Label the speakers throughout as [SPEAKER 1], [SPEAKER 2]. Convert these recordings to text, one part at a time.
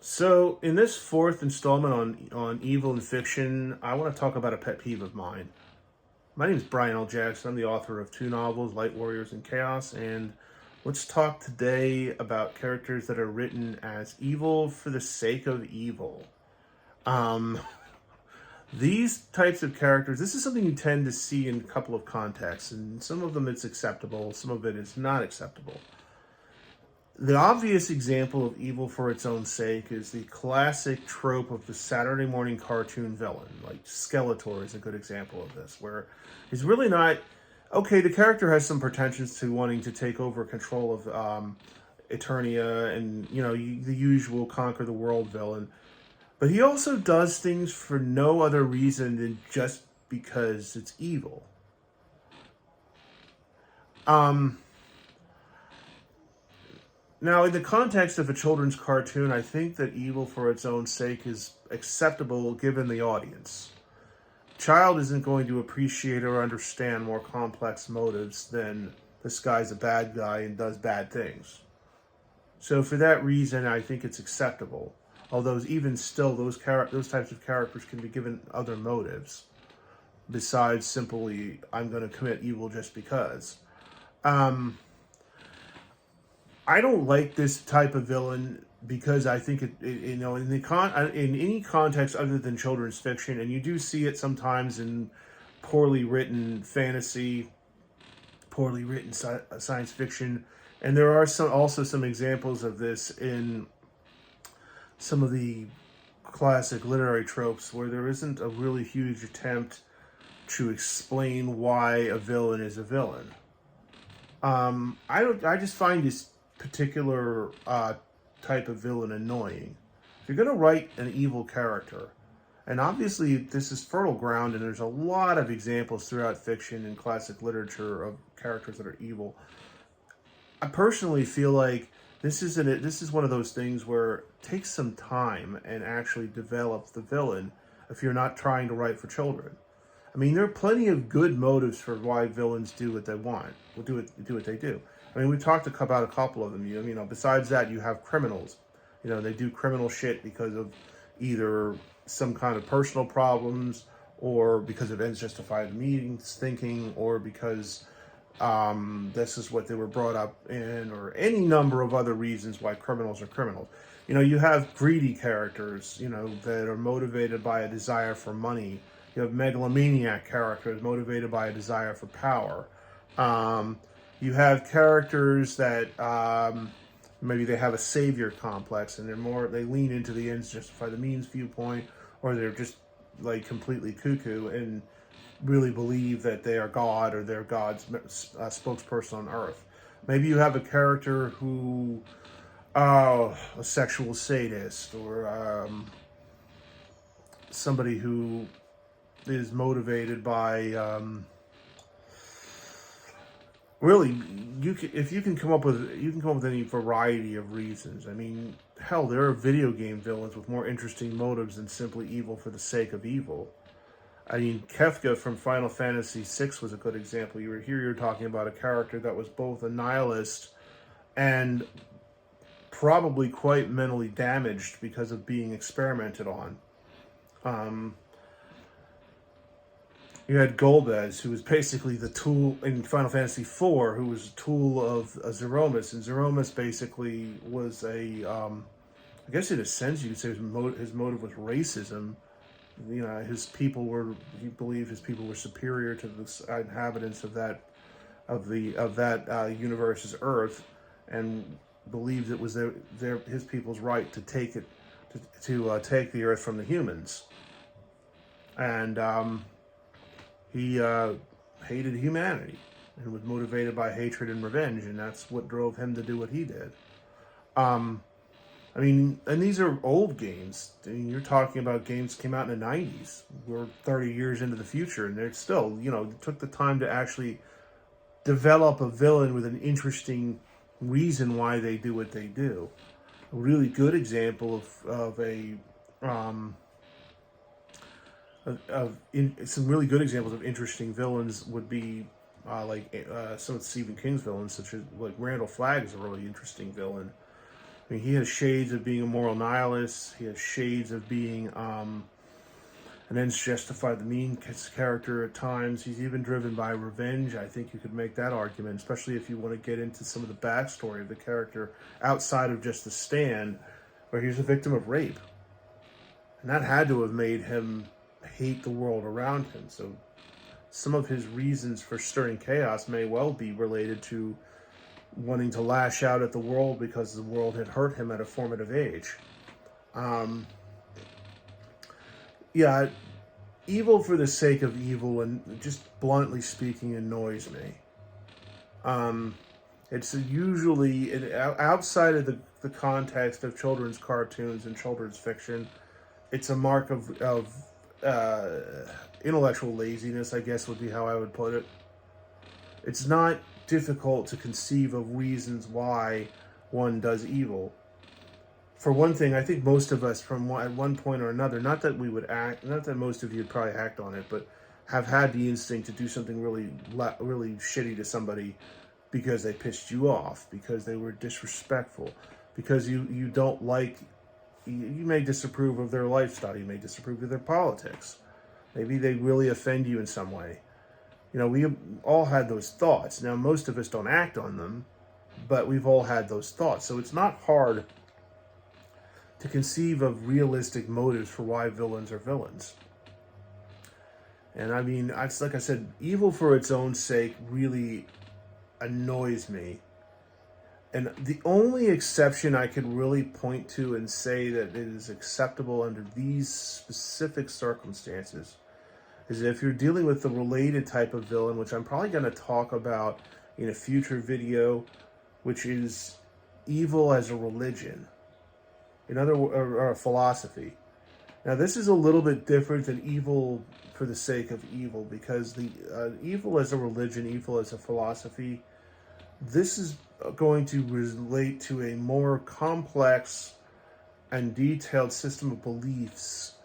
[SPEAKER 1] So, in this fourth installment on evil and fiction, I want to talk about a pet peeve of mine. My name is Brian L. Jackson. I'm the author of two novels, Light Warriors and Chaos, and let's talk today about characters that are written as evil for the sake of evil. Um, these types of characters, this is something you tend to see in a couple of contexts, and some of them it's acceptable, some of it is not acceptable. The obvious example of evil for its own sake is the classic trope of the Saturday morning cartoon villain. Like Skeletor is a good example of this, where he's really not okay. The character has some pretensions to wanting to take over control of Eternia, and the usual conquer the world villain. But he also does things for no other reason than just because it's evil. Um, Now, in the context of a children's cartoon, I think that evil for its own sake is acceptable given the audience. Child isn't going to appreciate or understand more complex motives than this guy's a bad guy and does bad things. So for that reason, I think it's acceptable. Although even still, those types of characters can be given other motives besides simply I'm going to commit evil just because. Um, I don't like this type of villain because I think in any context other than children's fiction, and you do see it sometimes in poorly written fantasy, poorly written science fiction, and there are also some examples of this in some of the classic literary tropes where there isn't a really huge attempt to explain why a villain is a villain. I just find this particular type of villain annoying. If you're going to write an evil character, and obviously this is fertile ground, and there's a lot of examples throughout fiction and classic literature of characters that are evil. I personally feel like this is one of those things where it takes some time and actually develop the villain if you're not trying to write for children. I mean, there are plenty of good motives for why villains do what they want, do what they do. I mean, we've talked about a couple of them. Besides that, you have criminals. They do criminal shit because of either some kind of personal problems, or because of ends justify the means thinking, or because this is what they were brought up in, or any number of other reasons why criminals are criminals. You have greedy characters, that are motivated by a desire for money. You have megalomaniac characters motivated by a desire for power. You have characters that maybe they have a savior complex, and they lean into the ends justify the means viewpoint, or they're just like completely cuckoo and really believe that they are God, or they're God's spokesperson on Earth. Maybe you have a character who, a sexual sadist, or somebody who is motivated by really, you can come up with any variety of reasons. I mean, hell, there are video game villains with more interesting motives than simply evil for the sake of evil. I mean, Kefka from Final Fantasy VI was a good example. You're talking about a character that was both a nihilist and probably quite mentally damaged because of being experimented on. You had Golbez, who was basically the tool in Final Fantasy IV, who was a tool of Zeromus. And Zeromus basically was I guess in a sense you could say his motive was racism. He believed his people were superior to the inhabitants of that universe's Earth, and believed it was his people's right to take take the Earth from the humans. And he hated humanity and was motivated by hatred and revenge, and that's what drove him to do what he did. I mean, and these are old games. I mean, you're talking about games that came out in the 90s. We're 30 years into the future, and they're still, took the time to actually develop a villain with an interesting reason why they do what they do. A really good example some really good examples of interesting villains would be some of Stephen King's villains, such as like Randall Flagg is a really interesting villain. I mean, he has shades of being a moral nihilist. He has shades of being an ends justify the means character at times. He's even driven by revenge. I think you could make that argument, especially if you want to get into some of the backstory of the character outside of just the stand, where he was a victim of rape. And that had to have made him hate the world around him. So some of his reasons for stirring chaos may well be related to wanting to lash out at the world because the world had hurt him at a formative age. Yeah, evil for the sake of evil, and just bluntly speaking, annoys me. It's usually, outside of the context of children's cartoons and children's fiction, it's a mark of intellectual laziness, I guess would be how I would put it. It's not difficult to conceive of reasons why one does evil. For one thing, I think most of us, at one point or another, not that most of you would probably act on it, but have had the instinct to do something really shitty to somebody because they pissed you off, because they were disrespectful, because you don't like, you may disapprove of their lifestyle, you may disapprove of their politics. Maybe they really offend you in some way. You know, we all had those thoughts. Now, most of us don't act on them, but we've all had those thoughts. So it's not hard to conceive of realistic motives for why villains are villains. And I mean, like I said, evil for its own sake really annoys me. And the only exception I could really point to and say that it is acceptable under these specific circumstances is if you're dealing with the related type of villain, which I'm probably going to talk about in a future video, which is evil as a religion. Or a philosophy. Now, this is a little bit different than evil for the sake of evil, because the evil as a religion, evil as a philosophy, this is going to relate to a more complex and detailed system of beliefs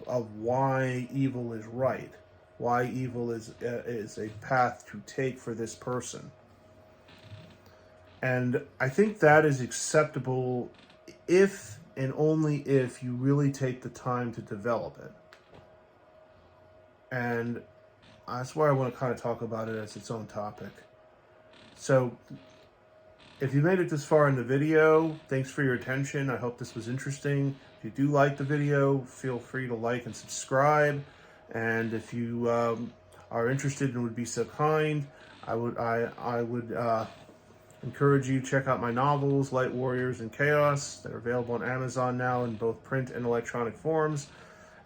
[SPEAKER 1] of why evil is right, why evil is a path to take for this person. And I think that is acceptable if and only if you really take the time to develop it. And that's why I want to kind of talk about it as its own topic. So, if you made it this far in the video, thanks for your attention. I hope this was interesting. If you do like the video, feel free to like and subscribe. And if you are interested and would be so kind, I would encourage you to check out my novels, Light Warriors and Chaos. They're available on Amazon now in both print and electronic forms,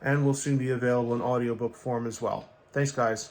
[SPEAKER 1] and will soon be available in audiobook form as well. Thanks, guys.